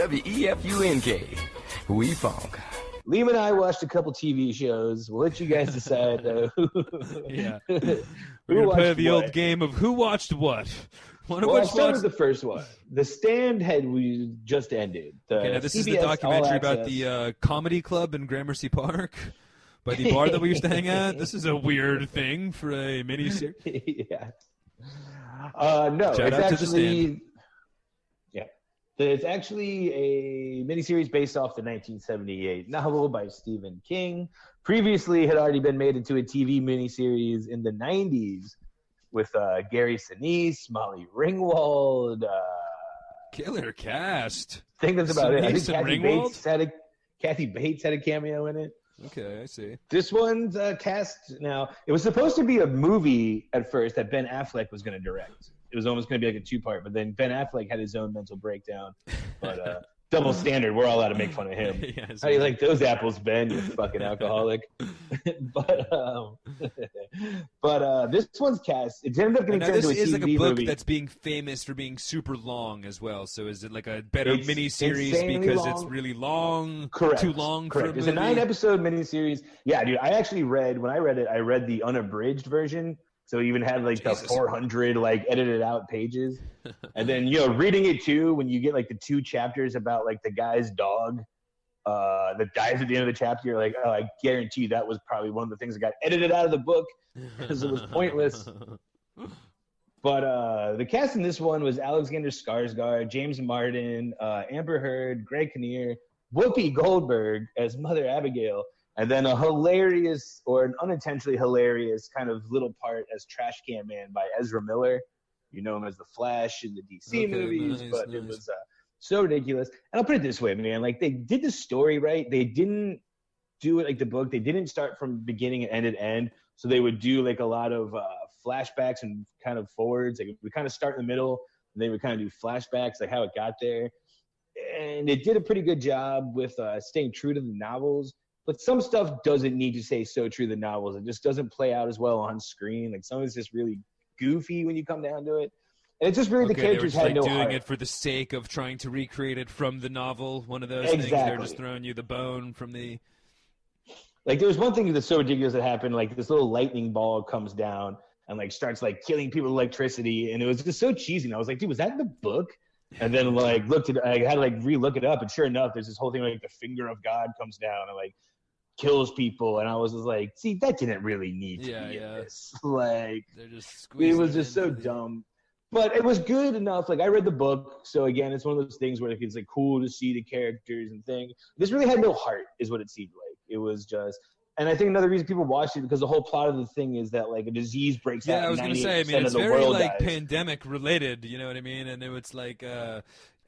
WEFUNK. We funk. Liam and I watched a couple TV shows. We'll let you guys decide. Yeah. We're going to play the old game of who watched what. I'll start with the first one. The Stand we just ended. Now this is the documentary about the comedy club in Gramercy Park by the bar that we used to hang at. This is a weird thing for a miniseries. Yeah. No, Shout it's out actually... to The Stand. It's actually a miniseries based off the 1978 novel by Stephen King. Previously, had already been made into a TV miniseries in the 90s with Gary Sinise, Molly Ringwald. Killer cast. I think that's about it. I think Ringwald? Kathy Bates had a cameo in it. Okay, I see. This one's cast now. It was supposed to be a movie at first that Ben Affleck was going to direct. It was almost going to be like a two-part, but then Ben Affleck had his own mental breakdown. But double standard, we're all allowed to make fun of him. Yeah, how do you like those apples, Ben? You fucking alcoholic. but this one's cast. It ended up getting turned into a TV movie. This is like a book that's being famous for being super long as well. So is it like a better miniseries because it's really long? Correct. Too long for a movie? It's a 9-episode miniseries. Yeah, dude. I actually read I read the unabridged version. So it even had like the 400 like edited out pages. And then, reading it too, when you get like the 2 chapters about like the guy's dog that dies at the end of the chapter, you're like, oh, I guarantee you that was probably one of the things that got edited out of the book because it was pointless. But the cast in this one was Alexander Skarsgård, James Marden, Amber Heard, Greg Kinnear, Whoopi Goldberg as Mother Abigail, and then a hilarious or an unintentionally hilarious kind of little part as Trash Can Man by Ezra Miller. You know him as the Flash in the DC movies, but it was so ridiculous. And I'll put it this way, man. Like, they did the story right. They didn't do it like the book. They didn't start from beginning and end to end. So they would do like a lot of flashbacks and kind of forwards. Like, we kind of start in the middle, and they would kind of do flashbacks, like how it got there. And it did a pretty good job with staying true to the novels. But some stuff doesn't need to stay so true to the novels. It just doesn't play out as well on screen. Like, some of it's just really goofy when you come down to it. And it's just really the characters had no heart. Doing it for the sake of trying to recreate it from the novel. One of those things. They're just throwing you the bone from the... Like, there was one thing that's so ridiculous that happened. Like, this little lightning ball comes down and, like, starts, like, killing people with electricity. And it was just so cheesy. And I was like, dude, was that in the book? And then, like, I had to, like, re-look it up. And sure enough, there's this whole thing where, like, the finger of God comes down and, like, kills people. And I was just like, see, that didn't really need to be in this. Like, they're just it was just so dumb. But it was good enough. Like, I read the book. So, again, it's one of those things where it's, like, cool to see the characters and things. This really had no heart, is what it seemed like. It was just... And I think another reason people watched it because the whole plot of the thing is that, like, a disease breaks out. Yeah, I was going to say, I mean, it's very, like, pandemic related, you know what I mean? And it's like,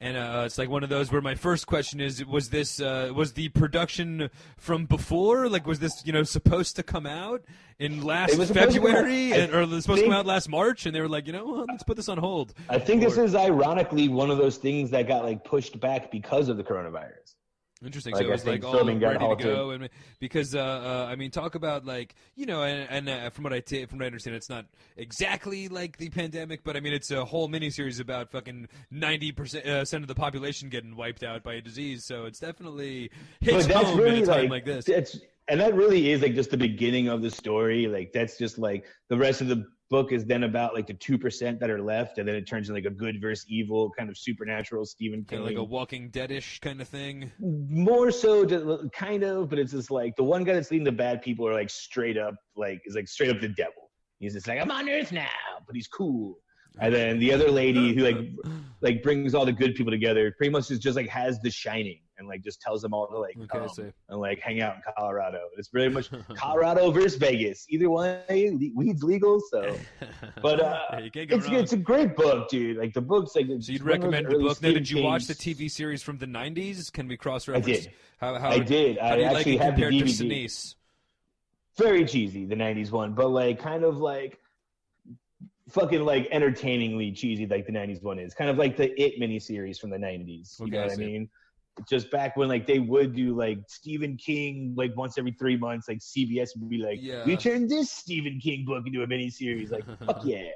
it's like one of those where my first question is, was the production from before? Like, was this, supposed to come out in last February? Or was it supposed to come out last March? And they were like, let's put this on hold. I think this is ironically one of those things that got, like, pushed back because of the coronavirus. Interesting. So it was like all ready to go, and because I mean, talk about like and from what I understand, it's not exactly like the pandemic, but I mean, it's a whole miniseries about fucking 90% of the population getting wiped out by a disease. So it's definitely hits home at a time like this. And that really is like just the beginning of the story. Like, that's just like the rest of the book is then about like the 2% that are left, and then it turns into like a good versus evil kind of supernatural Stephen King, like a Walking Dead-ish kind of thing. More so, kind of, but it's just like the one guy that's leading the bad people are like straight up the devil. He's just like, I'm on Earth now, but he's cool. And then the other lady who like brings all the good people together, pretty much is just like has The Shining and like just tells them all to like come and like hang out in Colorado. It's very much Colorado versus Vegas. Either way, weed's legal. So, but it's a great book, dude. Like, the book's like. So you'd recommend the book? Now, did you watch the TV series from the '90s? Can we cross-reference? I did. I actually have the DVD. To Sinise? Very cheesy, the '90s one, but like kind of like. Fucking like entertainingly cheesy, like the '90s one is. Kind of like the It miniseries from the '90s. You know what I mean? just back when like they would do like Stephen King like once every 3 months, like CBS would be like, we turned this Stephen King book into a miniseries. Like, fuck yeah.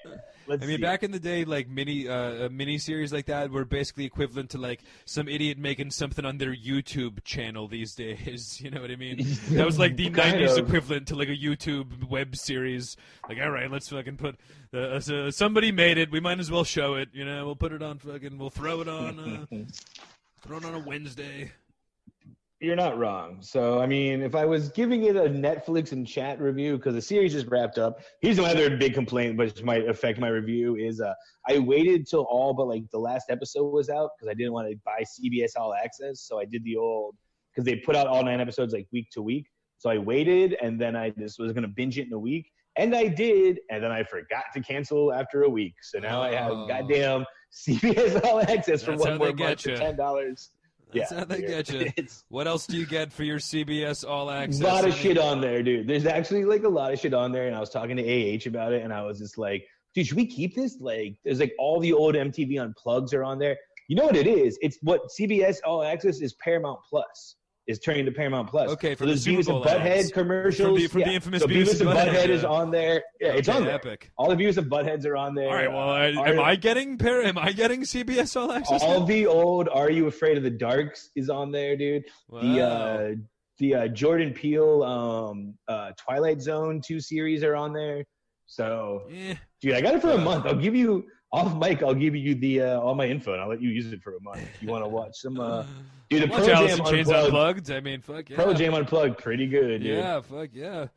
Back in the day, like mini series like that were basically equivalent to like some idiot making something on their YouTube channel these days. You know what I mean? That was like the 90s equivalent to like a YouTube web series. Like, all right, let's fucking put somebody made it. We might as well show it. You know, we'll put it on fucking. We'll throw it on. Throw it on a Wednesday. You're not wrong. So, I mean, if I was giving it a Netflix and chat review, because the series just wrapped up, here's another big complaint, which might affect my review, is I waited till all but, like, the last episode was out because I didn't want to buy CBS All Access. So I did the old – because they put out all 9 episodes, like, week to week. So I waited, and then I just was going to binge it in a week. And I did, and then I forgot to cancel after a week. So now I have goddamn – CBS All Access for one more month for $10. That's how they get you. What else do you get for your CBS All Access? A lot of shit on there, dude. There's actually like a lot of shit on there, and I was talking to AH about it, and I was just like, dude, should we keep this? Like, there's like all the old MTV Unplugs are on there. You know what it is? It's what CBS All Access is Paramount Plus. Is turning to Paramount Plus. Okay, for the Beavis and Butthead commercials. From the infamous so Beavis and Butthead is on there. Yeah, it's on there. Epic. All the Beavis and Buttheads are on there. All right, well, am I getting CBS All Access? All the old Are You Afraid of the Darks is on there, dude. Wow. The Jordan Peele Twilight Zone 2 series are on there. So, dude, I got it for a month. I'll give you off mic. I'll give you the all my info, and I'll let you use it for a month if you want to watch some. Dude, the Pro Jam Unplugged. I mean, fuck yeah. Pro Jam Unplugged, pretty good, dude. Yeah, fuck yeah.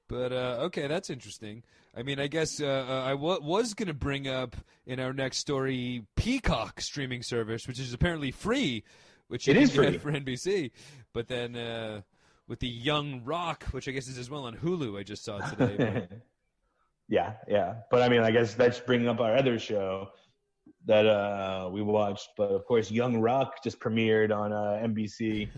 But, okay, that's interesting. I mean, I guess I was going to bring up in our next story Peacock streaming service, which is apparently free, which it is free for NBC. But then with the Young Rock, which I guess is as well on Hulu, I just saw today. Yeah. But, I mean, I guess that's bringing up our other show that we watched, but of course Young Rock just premiered on NBC.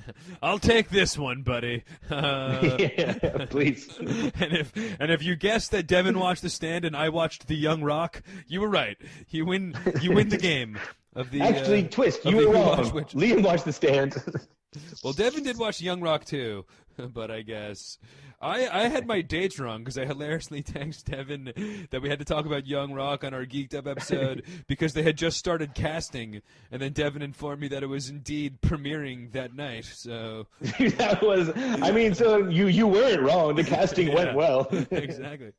I'll take this one, buddy. Yeah, please. And if you guessed that Devin watched The Stand and I watched The Young Rock, you were right. You win the game of the. Actually, twist. You were wrong. Liam watched The Stand. Well, Devin did watch Young Rock too, but I guess. I had my dates wrong because I hilariously texted Devin that we had to talk about Young Rock on our Geeked Up episode because they had just started casting, and then Devin informed me that it was indeed premiering that night. So that was, I mean, so you weren't wrong. The casting went well. Exactly.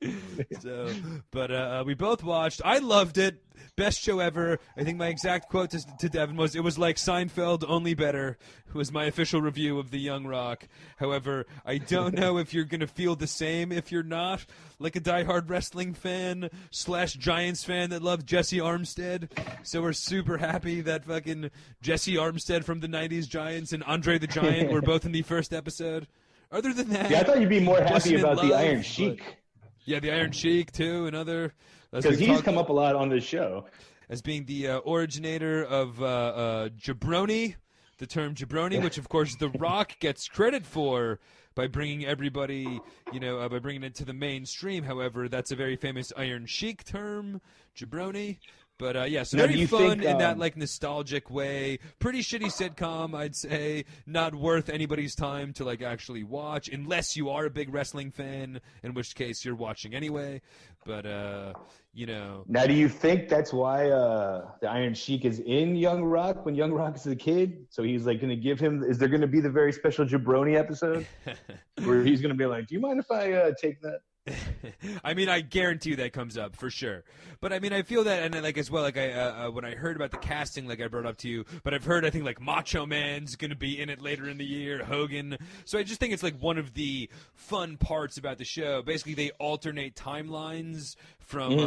So, but we both watched. I loved it. Best show ever. I think my exact quote to Devin was, "It was like Seinfeld, only better." Was my official review of the Young Rock. However, I don't know if you're going to feel the same if you're not like a diehard wrestling fan / Giants fan that loved Jesse Armstead. So we're super happy that fucking Jesse Armstead from the 90s Giants and Andre the Giant were both in the first episode. Other than that, I thought you'd be more happy about the Iron Sheik. Yeah, the Iron Sheik too, another. Because he's come up a lot on this show. As being the originator of jabroni, the term jabroni, which of course The Rock gets credit for by bringing everybody, by bringing it to the mainstream. However, that's a very famous Iron Sheik term, jabroni. But so now, very fun in that like nostalgic way. Pretty shitty sitcom, I'd say. Not worth anybody's time to like actually watch, unless you are a big wrestling fan, in which case you're watching anyway. But Now, do you think that's why the Iron Sheik is in Young Rock when Young Rock is a kid? So he's like going to give him. Is there going to be the very special jabroni episode where he's going to be like, "Do you mind if I take that?" I mean, I guarantee you that comes up for sure. But I mean, I feel that, and like as well, like I when I heard about the casting, like I brought up to you, but I've heard I think like Macho Man's gonna be in it later in the year, Hogan. So I just think it's like one of the fun parts about the show. Basically, they alternate timelines from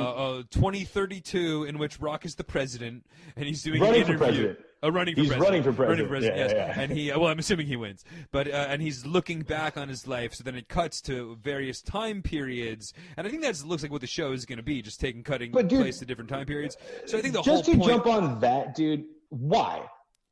2032, in which Rock is the president, and he's doing an interview. Running for president. Yes. Yeah. And I'm assuming he wins. But and he's looking back on his life, so then it cuts to various time periods. And I think that looks like what the show is going to be, just cutting place to different time periods. So I think the whole point... Just to jump on that, dude, why?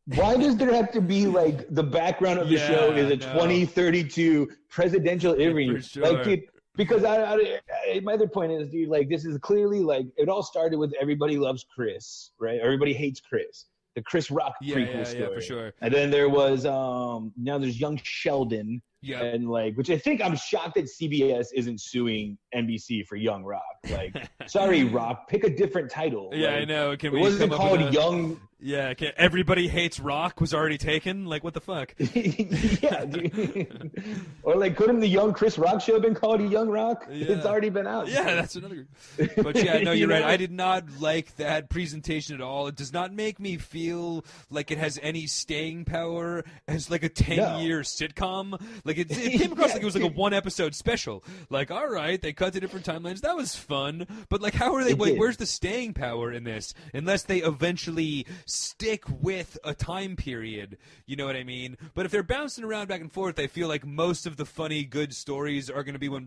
Why does there have to be, like, the background of the show is a 2032 presidential interview? Sure. Like, dude, because my other point is, dude, like, this is clearly, like, it all started with Everybody Loves Chris, right? Everybody hates Chris. the Chris Rock prequel story. Yeah, for sure. And then there was now there's young Sheldon. Yeah. And like, which I think I'm shocked that CBS isn't suing NBC for Young Rock. Like, sorry, Rock, pick a different title. Yeah, like, I know. it wasn't called Young. Yeah, Everybody Hates Rock was already taken. Like, what the fuck? Yeah, dude. Or like, couldn't the Young Chris Rock show have been called Young Rock? Yeah. It's already been out. Yeah, that's another. But yeah, no, you're right. I did not like that presentation at all. It does not make me feel like it has any staying power as like a 10-year sitcom. Like it came across like it was like a 1-episode special. Like, all right, they cut to different timelines. That was fun. But like, how are they? Wait, where's the staying power in this? Unless they eventually stick with a time period, you know what I mean? But if they're bouncing around back and forth, I feel like most of the funny, good stories are going to be when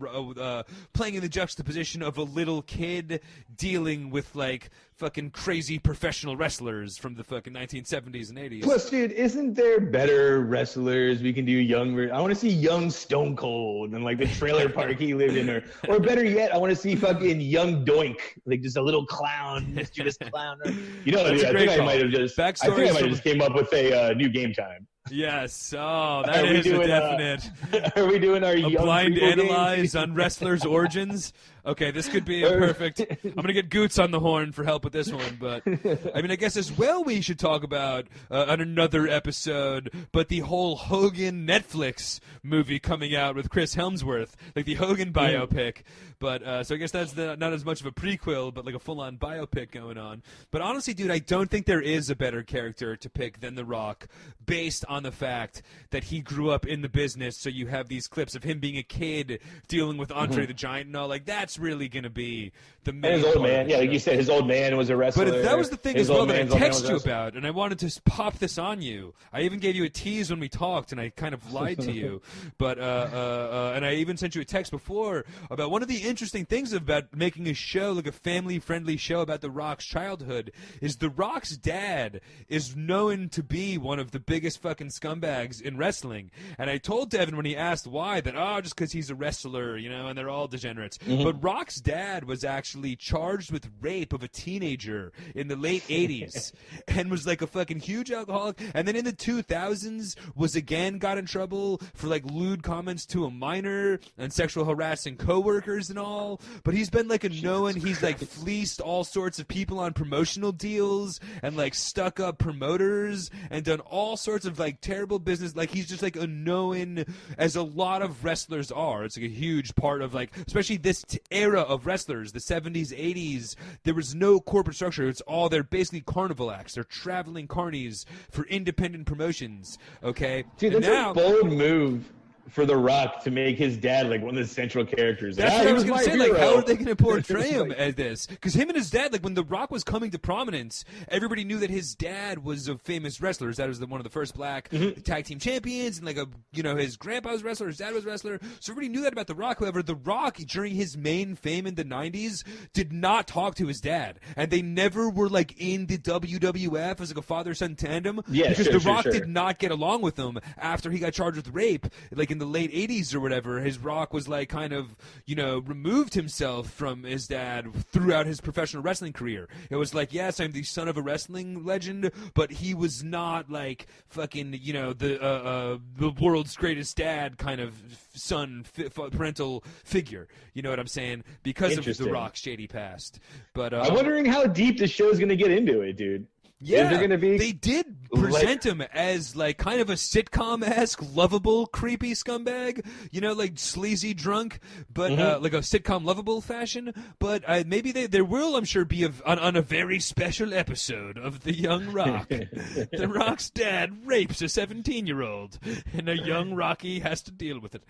playing in the juxtaposition of a little kid dealing with like fucking crazy professional wrestlers from the fucking 1970s and 80s. Plus, dude, isn't there better wrestlers we can do younger? I want to see young Stone Cold and like the trailer park he lived in, or better yet, I want to see fucking young Doink, like just a little clown, mischievous clown. You know, I think I might have just came up with a new Game Time. Yes. Oh, that is a definite. Are we doing our young blind analyze on wrestlers' origins? Okay, this could be a perfect. I'm gonna get Goots on the horn for help with this one, but I mean, I guess as well we should talk about on another episode, but the whole Hogan Netflix movie coming out with Chris Hemsworth, like the Hogan biopic. But so I guess that's not as much of a prequel, but like a full-on biopic going on. But honestly, dude, I don't think there is a better character to pick than The Rock, based on the fact that he grew up in the business. So you have these clips of him being a kid dealing with Andre the Giant and all. Like, that's really going to be the main. And his old man, yeah, like you said, his old man was a wrestler. But that was the thing as well that I texted you about, and I wanted to pop this on you. I even gave you a tease when we talked, and I kind of lied to you. But and I even sent you a text before about one of the interesting things about making a show, like a family-friendly show about The Rock's childhood, is The Rock's dad is known to be one of the biggest fucking scumbags in wrestling. And I told Devin when he asked why that, just because he's a wrestler, you know, and they're all degenerates. But Rock's dad was actually charged with rape of a teenager in the late 80s and was like a fucking huge alcoholic. And then in the 2000s got in trouble for like lewd comments to a minor and sexual harassing coworkers and all. But he's been like he's like fleeced all sorts of people on promotional deals and like stuck up promoters and done all sorts of like terrible business. Like he's just like a known, as a lot of wrestlers are. It's like a huge part of like, especially this era of wrestlers, the 70s, 80s. There was no corporate structure. They're basically carnival acts. They're traveling carnies for independent promotions. Okay, dude, that's a bold move for The Rock to make his dad like one of the central characters. That's what I was going to say. Like, how are they going to portray him as this? Because him and his dad, like when The Rock was coming to prominence, everybody knew that his dad was a famous wrestler. His dad was one of the first black tag team champions, and like his grandpa was a wrestler, his dad was a wrestler. So everybody knew that about The Rock. However, The Rock during his main fame in the 90s did not talk to his dad, and they never were like in the WWF as like a father-son tandem. Yeah, because The Rock did not get along with him after he got charged with rape, like in the late 80s or whatever. His Rock was like kind of, removed himself from his dad throughout his professional wrestling career. It was like, yes, I'm the son of a wrestling legend, but he was not like fucking, the world's greatest dad kind of son, parental figure. You know what I'm saying? Because of The Rock's shady past. But I'm wondering how deep the show's going to get into it, dude. Yeah, they did present him as like kind of a sitcom-esque, lovable, creepy scumbag, like sleazy drunk, but like a sitcom lovable fashion. But maybe there will, I'm sure, be on a very special episode of The Young Rock. The Rock's dad rapes a 17-year-old, and a young Rocky has to deal with it.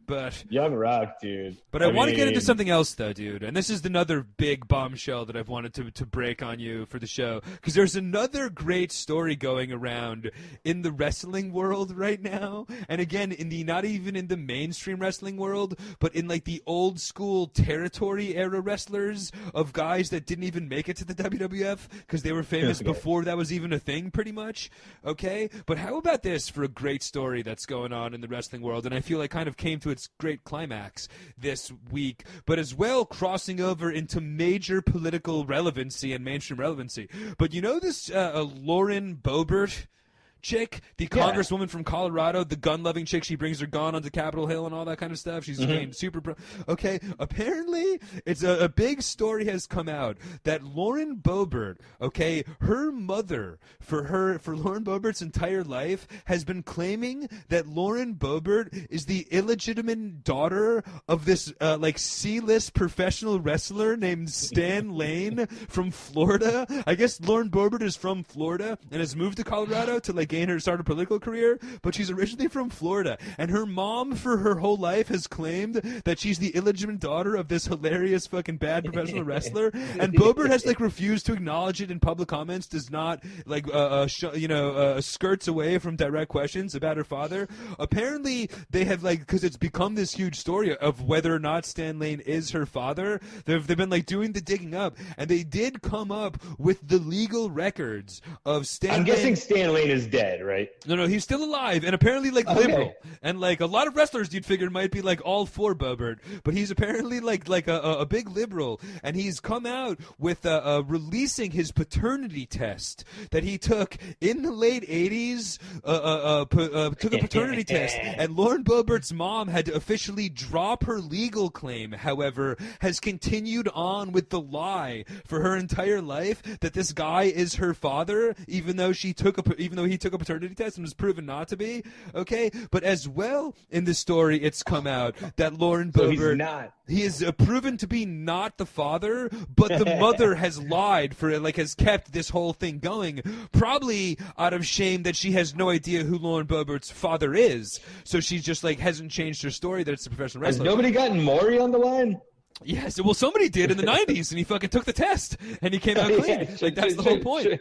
But Young Rock, dude. But I want to get into something else, though, dude. And this is another big bombshell that I've wanted to break on you for the show. Because there's another great story going around in the wrestling world right now. And again, not even in the mainstream wrestling world, but in like the old school territory era wrestlers of guys that didn't even make it to the WWF because they were famous before that was even a thing, pretty much. Okay? But how about this for a great story that's going on in the wrestling world? And I feel like kind of came to its great climax this week, but as well crossing over into major political relevancy and mainstream relevancy. But this this Lauren Bobert chick, the congresswoman from Colorado, the gun-loving chick, she brings her gun onto Capitol Hill and all that kind of stuff. She's super okay, apparently it's a big story has come out that Lauren Bobert, okay, her mother for Lauren Bobert's entire life has been claiming that Lauren Bobert is the illegitimate daughter of this like C-list professional wrestler named Stan Lane from Florida. I guess Lauren Bobert is from Florida and has moved to Colorado to like start a political career, but she's originally from Florida, and her mom for her whole life has claimed that she's the illegitimate daughter of this hilarious fucking bad professional wrestler, and Bobert has like refused to acknowledge it in public comments, does not like skirts away from direct questions about her father. Apparently they have like, because it's become this huge story of whether or not Stan Lane is her father, they've been like doing the digging up, and they did come up with the legal records of Stan Lane. I'm guessing Stan Lane is dead, right? No, he's still alive, and apparently like liberal, and like a lot of wrestlers you'd figure might be like all for Bobert, but he's apparently like a big liberal, and he's come out with releasing his paternity test that he took in the late 80s. Took a paternity test, and Lauren Bobert's mom had to officially drop her legal claim. However, has continued on with the lie for her entire life that this guy is her father, even though he took a paternity test and was proven not to be. Okay, but as well in the story, it's come out that Lauren Bobert, he is proven to be not the father, but the mother has lied for it, like has kept this whole thing going, probably out of shame that she has no idea who Lauren Bobert's father is. So she just like hasn't changed her story that it's a professional wrestler. Has nobody gotten Maury on the line? Yes, well, somebody did in the 90s, and he fucking took the test, and he came out clean. Like, that's the whole point,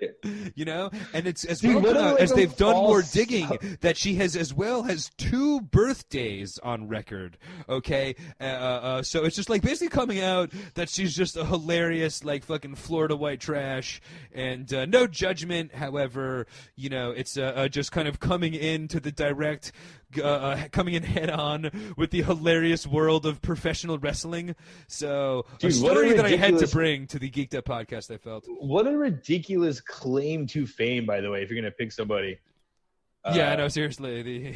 you know? And it's as well as they've done more digging that she has as well has 2 birthdays on record, okay? So it's just, like, basically coming out that she's just a hilarious, like, fucking Florida white trash, and no judgment. However, you know, it's just kind of coming into the direct... coming in head on with the hilarious world of professional wrestling. So, a story that I had to bring to the Geeked Up podcast, I felt. What a ridiculous claim to fame, by the way, if you're going to pick somebody. Yeah, no, seriously.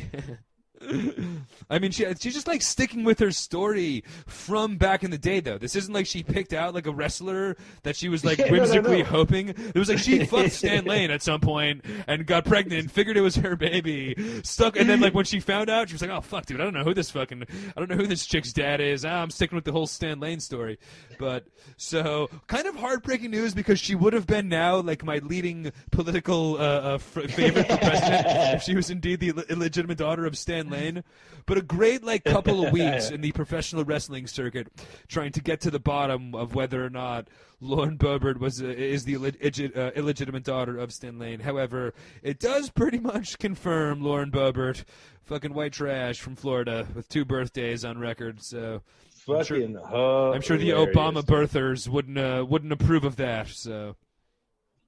I mean, she's just like sticking with her story from back in the day, though. This isn't like she picked out like a wrestler that she was like whimsically hoping. It was like she fucked Stan Lane at some point and got pregnant and figured it was her baby. Stuck, and then like when she found out, she was like, "Oh fuck, dude, I don't know who this chick's dad is. I'm sticking with the whole Stan Lane story." But so kind of heartbreaking news because she would have been now like my leading political favorite for president if she was indeed the illegitimate daughter of Stan Lane. But a great like couple of weeks in the professional wrestling circuit trying to get to the bottom of whether or not Lauren Bobert is the illegitimate daughter of Stan Lane. However, it does pretty much confirm Lauren Bobert, fucking white trash from Florida with 2 birthdays on record. So I'm sure the Obama birthers wouldn't approve of that. So.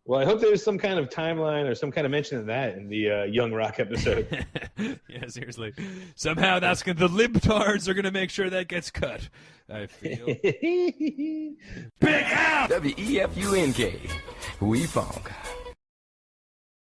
Well, I hope there's some kind of timeline or some kind of mention of that in the Young Rock episode. Yeah, seriously. Somehow the libtards are going to make sure that gets cut, I feel. Big Al! WEFUNK. We funk.